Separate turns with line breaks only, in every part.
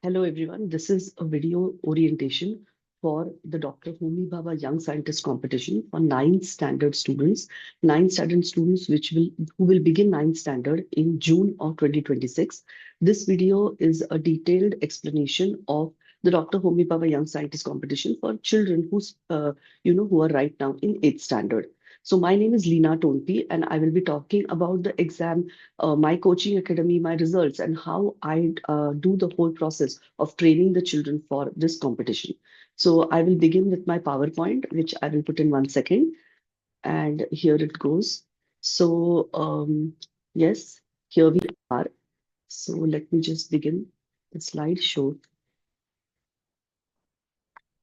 Hello everyone, this is a video orientation for the Dr. Homi Bhabha Young Scientist Competition for ninth standard students. Ninth standard students who will begin ninth standard in June of 2026. This video is a detailed explanation of the Dr. Homi Bhabha Young Scientist Competition for children who are right now in eighth standard. So my name is Leena Tonpi, and I will be talking about the exam, my coaching academy, my results, and how I do the whole process of training the children for this competition. So I will begin with my PowerPoint, which I will put in 1 second. And here it goes. So yes, here we are. So let me just begin the slideshow.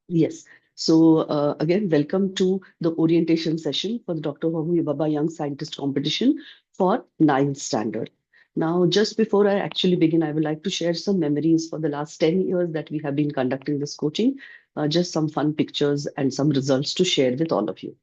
Yes. So again, welcome to the orientation session for the Dr. Homi Bhabha Young Scientist Competition for ninth standard. Now, just before I actually begin, I would like to share some memories for the last 10 years that we have been conducting this coaching, just some fun pictures and some results to share with all of you.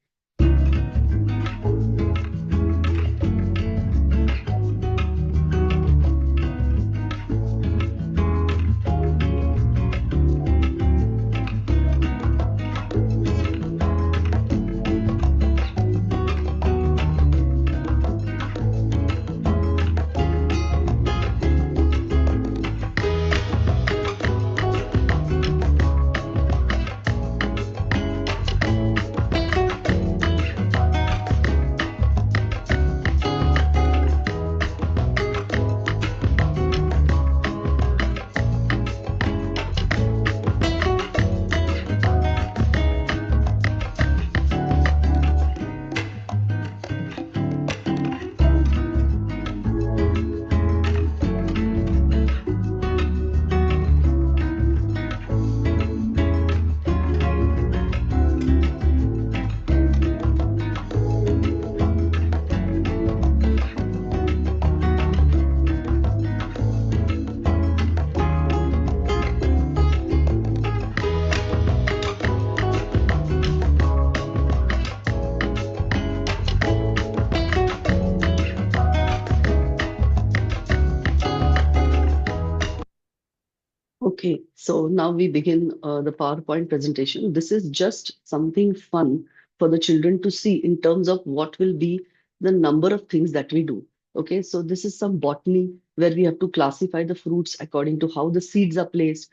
Okay, so now we begin the PowerPoint presentation. This is just something fun for the children to see in terms of what will be the number of things that we do. Okay, so this is some botany where we have to classify the fruits according to how the seeds are placed.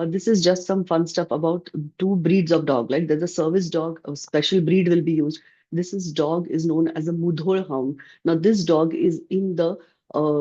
This is just some fun stuff about two breeds of dog. Like there's a service dog, a special breed will be used. This is dog is known as a Mudhol hound. Now this dog is in the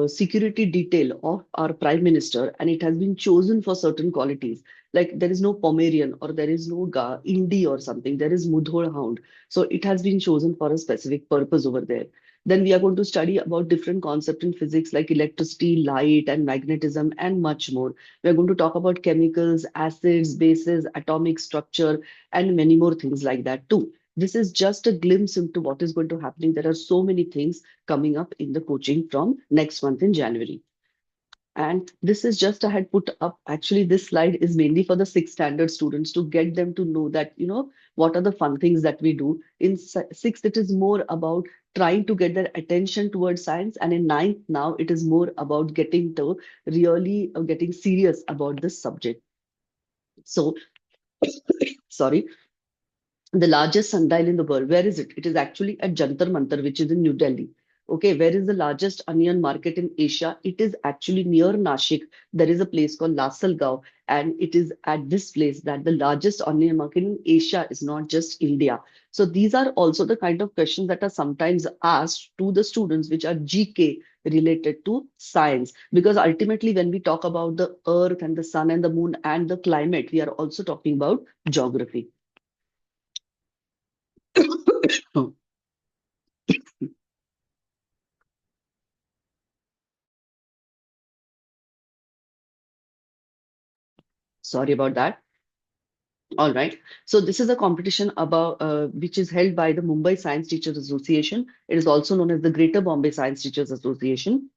security detail of our prime minister, and it has been chosen for certain qualities. Like there is no Pomerian or there is no Indie or something. There is Mudhol Hound. So it has been chosen for a specific purpose over there. Then we are going to study about different concepts in physics like electricity, light, and magnetism, and much more. We are going to talk about chemicals, acids, bases, atomic structure, and many more things like that too. This is just a glimpse into what is going to happen. There are so many things coming up in the coaching from next month in January. And this is just I had put up. Actually, this slide is mainly for the sixth standard students to get them to know that, what are the fun things that we do. In sixth, it is more about trying to get their attention towards science. And in ninth, now it is more about getting to really getting serious about this subject. So, sorry, the largest sundial in the world. Where is it? It is actually at Jantar Mantar, which is in New Delhi. Okay, where is the largest onion market in Asia? It is actually near Nashik. There is a place called Lasalgaon, and it is at this place that the largest onion market in Asia is not just India. So these are also the kind of questions that are sometimes asked to the students, which are GK related to science. Because ultimately, when we talk about the earth and the sun and the moon and the climate, we are also talking about geography. Sorry about that. All right. So this is a competition about which is held by the Mumbai Science Teachers Association. It is also known as the Greater Bombay Science Teachers Association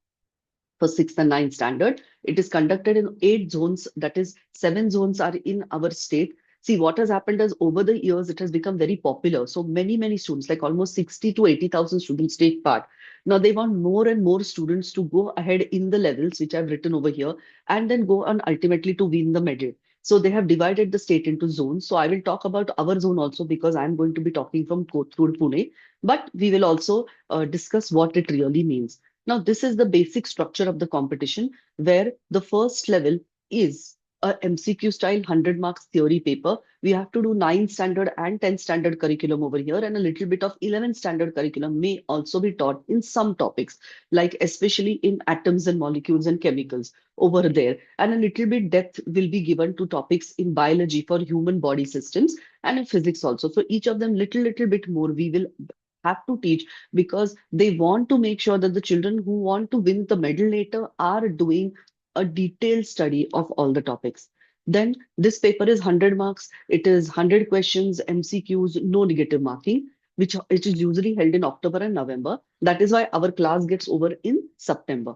for sixth and ninth standard. It is conducted in 8 zones. That is, 7 zones are in our state. See, what has happened is over the years, it has become very popular. So many, many students, like almost 60 to 80,000 students take part. Now they want more and more students to go ahead in the levels which I've written over here and then go on ultimately to win the medal. So they have divided the state into zones. So I will talk about our zone also because I'm going to be talking from Kothur, Pune, but we will also discuss what it really means. Now, this is the basic structure of the competition where the first level is a MCQ style 100 marks theory paper. We have to do 9 standard and 10 standard curriculum over here, and a little bit of 11 standard curriculum may also be taught in some topics, like especially in atoms and molecules and chemicals over there. And a little bit depth will be given to topics in biology for human body systems and in physics also. So each of them little bit more we will have to teach because they want to make sure that the children who want to win the medal later are doing a detailed study of all the topics. Then this paper is 100 marks. It is 100 questions, MCQs, no negative marking, which it is usually held in October and November. That is why our class gets over in September.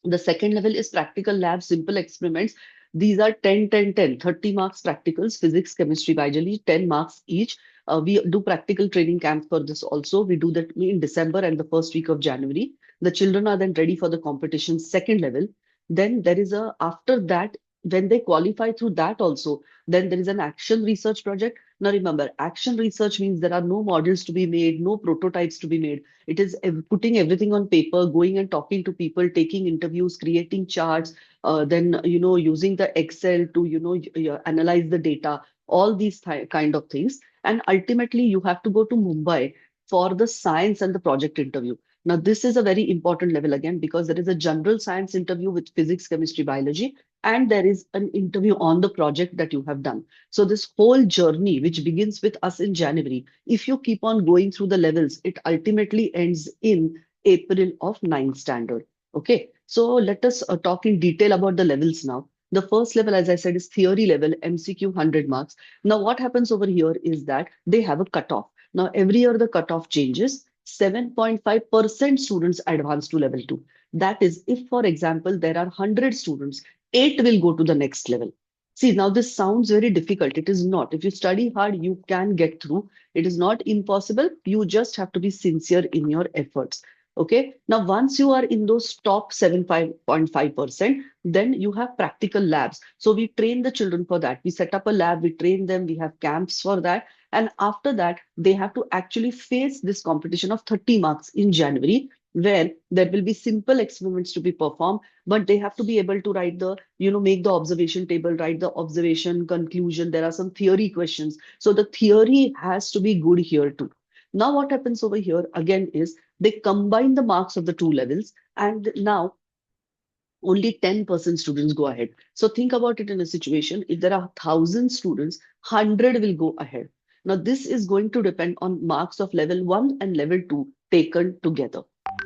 The second level is practical lab, simple experiments. These are 10, 10, 10, 30 marks practicals, physics, chemistry, biology, 10 marks each. We do practical training camp for this also. We do that in December and the first week of January. The children are then ready for the competition second level. Then there is a, after that, when they qualify through that also, then there is an action research project. Now remember, action research means there are no models to be made, no prototypes to be made. It is putting everything on paper, going and talking to people, taking interviews, creating charts, then using the Excel to analyze the data, all these kind of things. And ultimately, you have to go to Mumbai for the science and the project interview. Now, this is a very important level again because there is a general science interview with physics, chemistry, biology, and there is an interview on the project that you have done. So, this whole journey, which begins with us in January, if you keep on going through the levels, it ultimately ends in April of ninth standard. Okay, so let us talk in detail about the levels now. The first level, as I said, is theory level, MCQ 100 marks. Now, what happens over here is that they have a cutoff. Now, every year the cutoff changes. 7.5% students advance to level 2. That is, if, for example, there are 100 students, 8 will go to the next level. See, now this sounds very difficult. It is not. If you study hard, you can get through. It is not impossible. You just have to be sincere in your efforts. Okay. Now, once you are in those top 7.5%, then you have practical labs. So we train the children for that. We set up a lab, we train them, we have camps for that. And after that, they have to actually face this competition of 30 marks in January, where there will be simple experiments to be performed, but they have to be able to write the, make the observation table, write the observation conclusion. There are some theory questions. So the theory has to be good here too. Now, what happens over here again is they combine the marks of the two levels, and now only 10% students go ahead. So think about it in a situation, if there are 1,000 students, 100 will go ahead. Now, this is going to depend on marks of level 1 and level 2 taken together.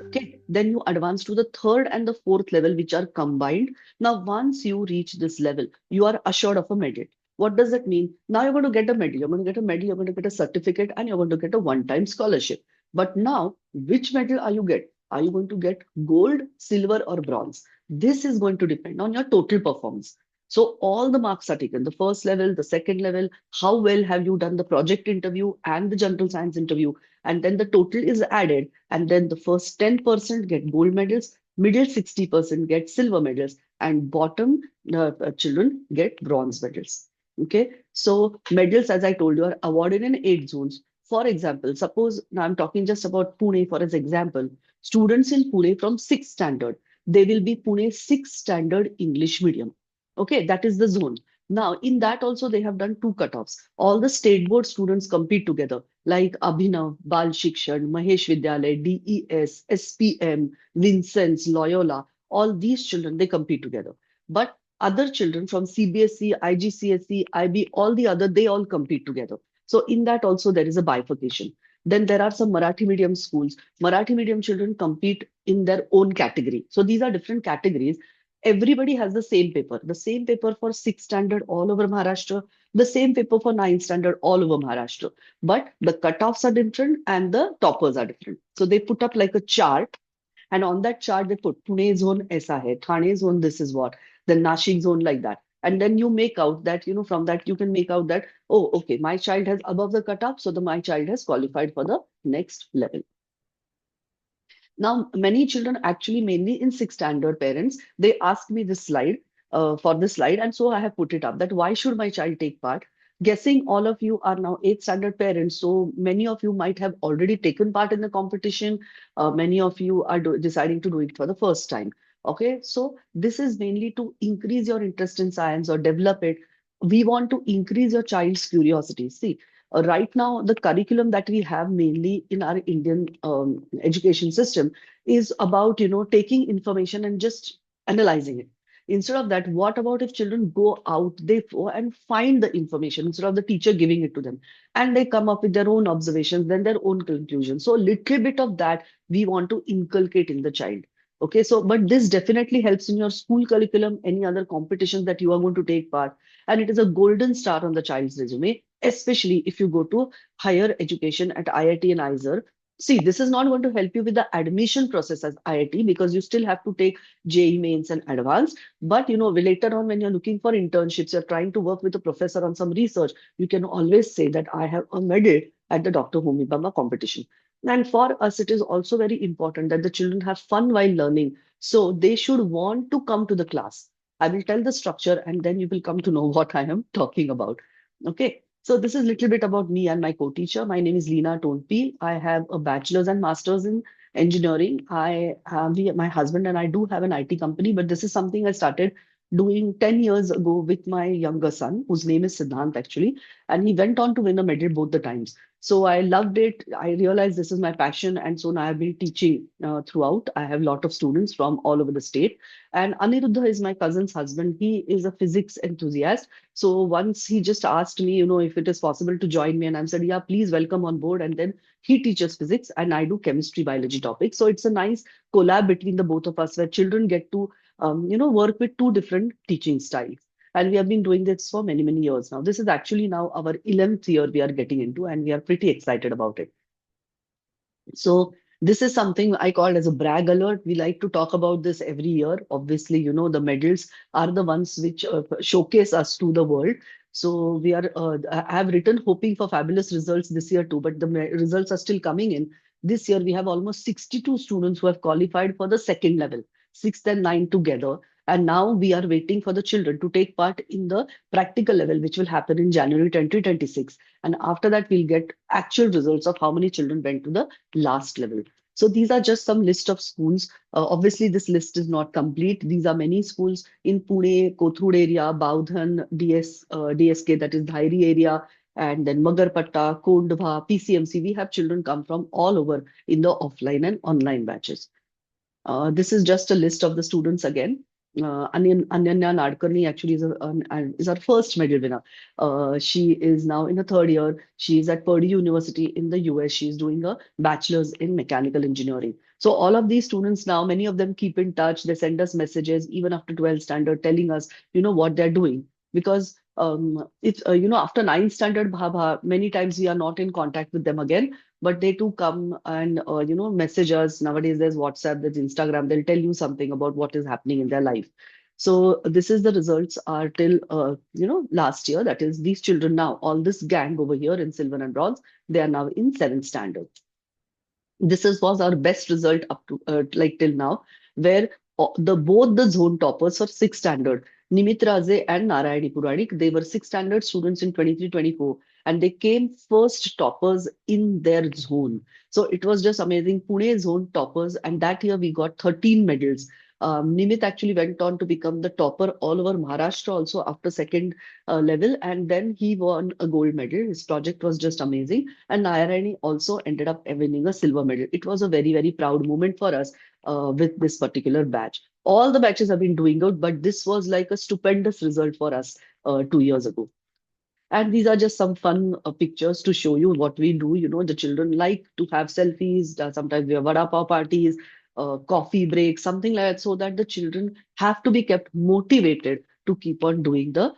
Okay, then you advance to the third and the fourth level, which are combined. Now, once you reach this level, you are assured of a medal. What does that mean? Now you're going to get a medal, you're going to get a medal, you're going to get a certificate, and you're going to get a one-time scholarship. But now, which medal are you get? Are you going to get gold, silver, or bronze? This is going to depend on your total performance. So all the marks are taken, the first level, the second level, how well have you done the project interview and the general science interview, and then the total is added, and then the first 10% get gold medals, middle 60% get silver medals, and bottom children get bronze medals. Okay, so medals, as I told you, are awarded in 8 zones. For example, suppose now I'm talking just about Pune for as example, students in Pune from 6th standard, they will be Pune 6th standard English medium. Okay, that is the zone. Now, in that also, they have done two cutoffs. All the state board students compete together, like Abhinav, Bal Shikshan, Mahesh Vidyalay, DES, SPM, Vincent's, Loyola. All these children, they compete together. But other children from CBSE, IGCSE, IB, all the other, they all compete together. So in that also, there is a bifurcation. Then there are some Marathi medium schools. Marathi medium children compete in their own category. So these are different categories. Everybody has the same paper for 6th standard all over Maharashtra, the same paper for 9th standard all over Maharashtra. But the cutoffs are different and the toppers are different. So they put up like a chart, and on that chart they put Pune zone aisa hai, Thane zone this is what, then Nashik zone like that. And then you make out that, from that you can make out that, oh, okay, my child has above the cutoff, so my child has qualified for the next level. Now, many children actually, mainly in sixth standard parents, they ask me this slide for this slide, and so I have put it up that why should my child take part? Guessing all of you are now eighth standard parents, so many of you might have already taken part in the competition. Many of you are deciding to do it for the first time. Okay, so this is mainly to increase your interest in science or develop it. We want to increase your child's curiosity. See, right now, the curriculum that we have mainly in our Indian education system is about, taking information and just analyzing it. Instead of that, what about if children go out, they go and find the information instead of the teacher giving it to them, and they come up with their own observations, then their own conclusions. So a little bit of that we want to inculcate in the child. Okay, so but this definitely helps in your school curriculum, any other competitions that you are going to take part, and it is a golden start on the child's resume, especially if you go to higher education at IIT and IISER. See, this is not going to help you with the admission process as IIT because you still have to take JEE mains and advanced. But later on when you're looking for internships, you're trying to work with a professor on some research, you can always say that I have a medal at the Dr. Homi Bhabha competition. And for us, it is also very important that the children have fun while learning. So they should want to come to the class. I will tell the structure and then you will come to know what I am talking about. Okay. So this is a little bit about me and my co-teacher. My name is Leena Tonpi. I have a bachelor's and master's in engineering. My husband and I do have an IT company, but this is something I started doing 10 years ago with my younger son, whose name is Siddhant actually, and he went on to win a medal both the times. So I loved it. I realized this is my passion, and so now I've been teaching throughout. I have a lot of students from all over the state. And Aniruddha is my cousin's husband. He is a physics enthusiast. So once he just asked me, if it is possible to join me, and I said, yeah, please welcome on board. And then he teaches physics and I do chemistry, biology topics. So it's a nice collab between the both of us where children get to, work with two different teaching styles. And we have been doing this for many, many years now. This is actually now our 11th year we are getting into, and we are pretty excited about it. So this is something I call as a brag alert. We like to talk about this every year. Obviously, the medals are the ones which showcase us to the world. So I have written hoping for fabulous results this year too, but the results are still coming in. This year, we have almost 62 students who have qualified for the second level, sixth and ninth together. And now we are waiting for the children to take part in the practical level, which will happen in January 2026. And after that, we'll get actual results of how many children went to the last level. So these are just some list of schools. Obviously, this list is not complete. These are many schools in Pune, Kothur area, Baudhan, DSK, that is Dhairi area, and then Magarpatta, Kondva, PCMC. We have children come from all over in the offline and online batches. This is just a list of the students again. Anyanya Nadkarni actually is our first medal winner. She is now in the third year. She is at Purdue University in the US. She is doing a bachelor's in mechanical engineering. So all of these students now, many of them keep in touch. They send us messages even after 12th standard telling us, what they're doing. Because it's, after ninth standard Bhabha, many times we are not in contact with them again, but they too come and message us. Nowadays there's WhatsApp, there's Instagram. They'll tell you something about what is happening in their life. So this is the results are till last year. That is, these children now, all this gang over here in silver and bronze, they are now in seventh standard. Was our best result up to like till now, where the both the zone toppers for sixth standard, Nimit Raze and Narayani Puranik, they were sixth standard students in 23-24, and they came first toppers in their zone. So it was just amazing. Pune zone toppers, and that year we got 13 medals. Nimit actually went on to become the topper all over Maharashtra also after second level, and then he won a gold medal. His project was just amazing, and Nayarani also ended up winning a silver medal. It was a very, very proud moment for us with this particular batch. All the batches have been doing good, but this was like a stupendous result for us 2 years ago. And these are just some fun pictures to show you what we do. The children like to have selfies. Sometimes we have vada pav parties, coffee breaks, something like that, so that the children have to be kept motivated to keep on doing the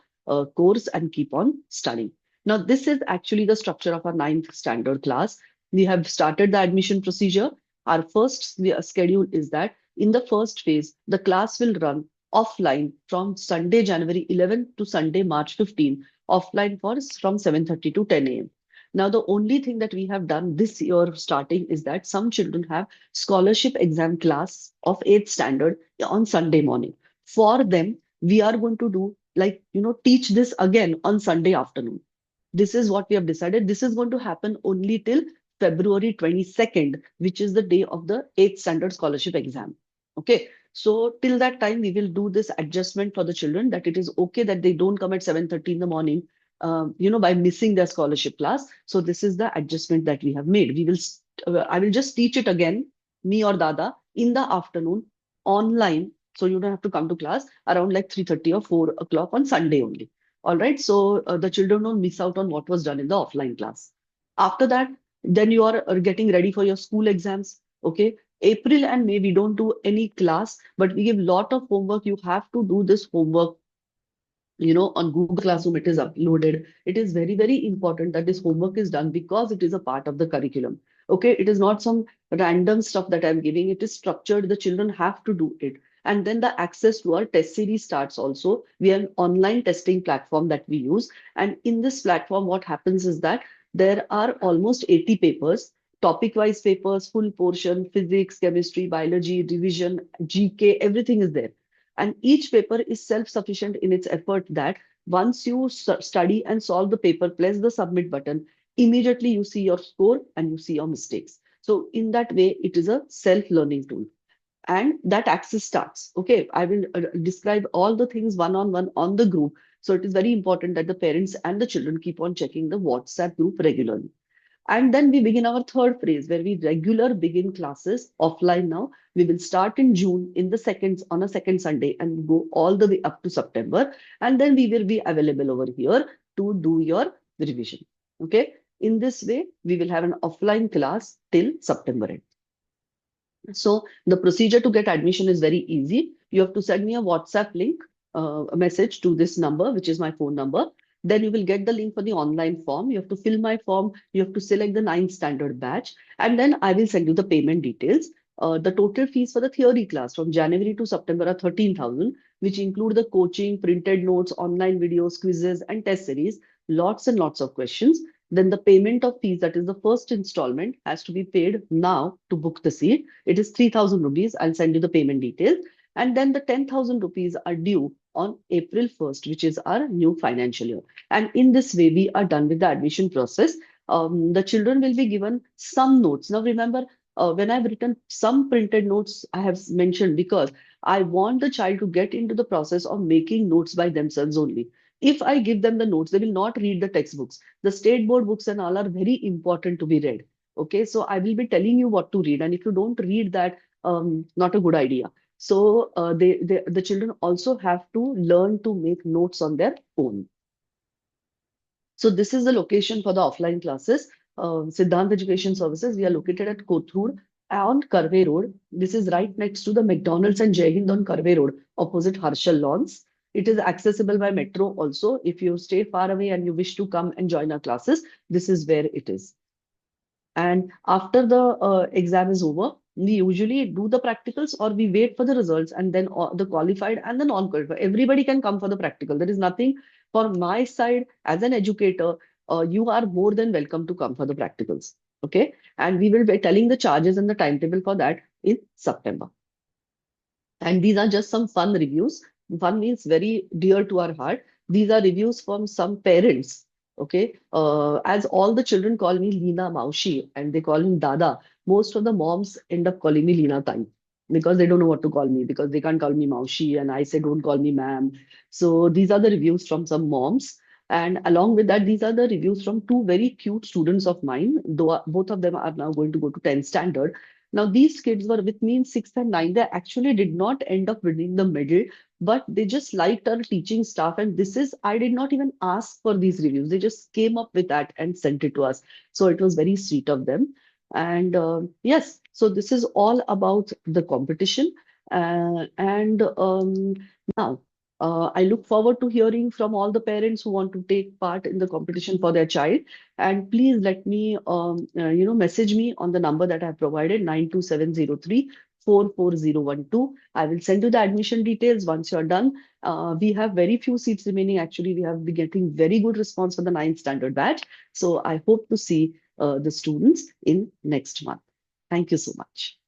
course and keep on studying. Now, this is actually the structure of our ninth standard class. We have started the admission procedure. Our first schedule is that in the first phase, the class will run offline from Sunday, January 11th to Sunday, March 15th, offline for from 7:30 to 10 a.m. Now, the only thing that we have done this year starting is that some children have scholarship exam class of 8th standard on Sunday morning. For them, we are going to do like, teach this again on Sunday afternoon. This is what we have decided. This is going to happen only till February 22nd, which is the day of the 8th standard scholarship exam. Okay. So till that time, we will do this adjustment for the children that it is okay that they don't come at 7:30 in the morning, by missing their scholarship class. So this is the adjustment that we have made. I will just teach it again, me or Dada, in the afternoon online. So you don't have to come to class around like 3:30 or 4 o'clock on Sunday only. All right. So the children don't miss out on what was done in the offline class. After that, then you are getting ready for your school exams. Okay. April and May, we don't do any class, but we give lot of homework. You have to do this homework, on Google Classroom. It is uploaded. It is very, very important that this homework is done because it is a part of the curriculum. Okay, it is not some random stuff that I'm giving. It is structured. The children have to do it. And then the access to our test series starts also. We have an online testing platform that we use. And in this platform, what happens is that there are almost 80 papers, topic-wise papers, full portion, physics, chemistry, biology, division, GK, everything is there. And each paper is self-sufficient in its effort that once you study and solve the paper, press the submit button, immediately you see your score and you see your mistakes. So in that way, it is a self-learning tool. And that access starts. Okay, I will describe all the things one-on-one on the group. So it is very important that the parents and the children keep on checking the WhatsApp group regularly. And then we begin our third phase where we regular begin classes offline now. We will start in June in the second on a second Sunday and go all the way up to September. And then we will be available over here to do your revision. Okay. In this way, we will have an offline class till September end. So the procedure to get admission is very easy. You have to send me a WhatsApp link, a message to this number, which is my phone number. Then you will get the link for the online form. You have to fill my form. You have to select the 9th standard batch. And then I will send you the payment details. The total fees for the theory class from January to September are 13,000, which include the coaching, printed notes, online videos, quizzes, and test series, lots and lots of questions. Then the payment of fees, that is the first installment, has to be paid now to book the seat. It is 3,000 rupees. I'll send you the payment details. And then the 10,000 rupees are due on April 1st, which is our new financial year. And in this way, we are done with the admission process. The children will be given some notes. Now, remember, when I've written some printed notes, I have mentioned because I want the child to get into the process of making notes by themselves only. If I give them the notes, they will not read the textbooks. The state board books and all are very important to be read. Okay, so I will be telling you what to read, and if you don't read that, not a good idea. So the children also have to learn to make notes on their own. So this is the location for the offline classes. Siddhant Education Services, we are located at Kothur on Karve Road. This is right next to the McDonald's and Jai Hind on Karve Road, opposite Harshal Lawns. It is accessible by metro also. If you stay far away and you wish to come and join our classes, this is where it is. And after the exam is over, we usually do the practicals or we wait for the results and then the qualified and the non-qualified. Everybody can come for the practical. There is nothing for my side as an educator. You are more than welcome to come for the practicals. Okay. And we will be telling the charges and the timetable for that in September. And these are just some fun reviews. Fun means very dear to our heart. These are reviews from some parents. Okay. As all the children call me Leena Maushi and they call him Dada, most of the moms end up calling me Leena Tai because they don't know what to call me because they can't call me Maushi and I say don't call me ma'am. So these are the reviews from some moms. And along with that, these are the reviews from two very cute students of mine, though both of them are now going to go to 10th standard. Now, these kids were with me in sixth and ninth. They actually did not end up winning the medal, but they just liked our teaching staff. And this is, I did not even ask for these reviews. They just came up with that and sent it to us. So it was very sweet of them. And yes, so this is all about the competition. And now, I look forward to hearing from all the parents who want to take part in the competition for their child. And please let me, message me on the number that I have provided, 92703 44012. I will send you the admission details once you're done. We have very few seats remaining. Actually, we have been getting very good response for the ninth standard batch. So I hope to see the students in next month. Thank you so much.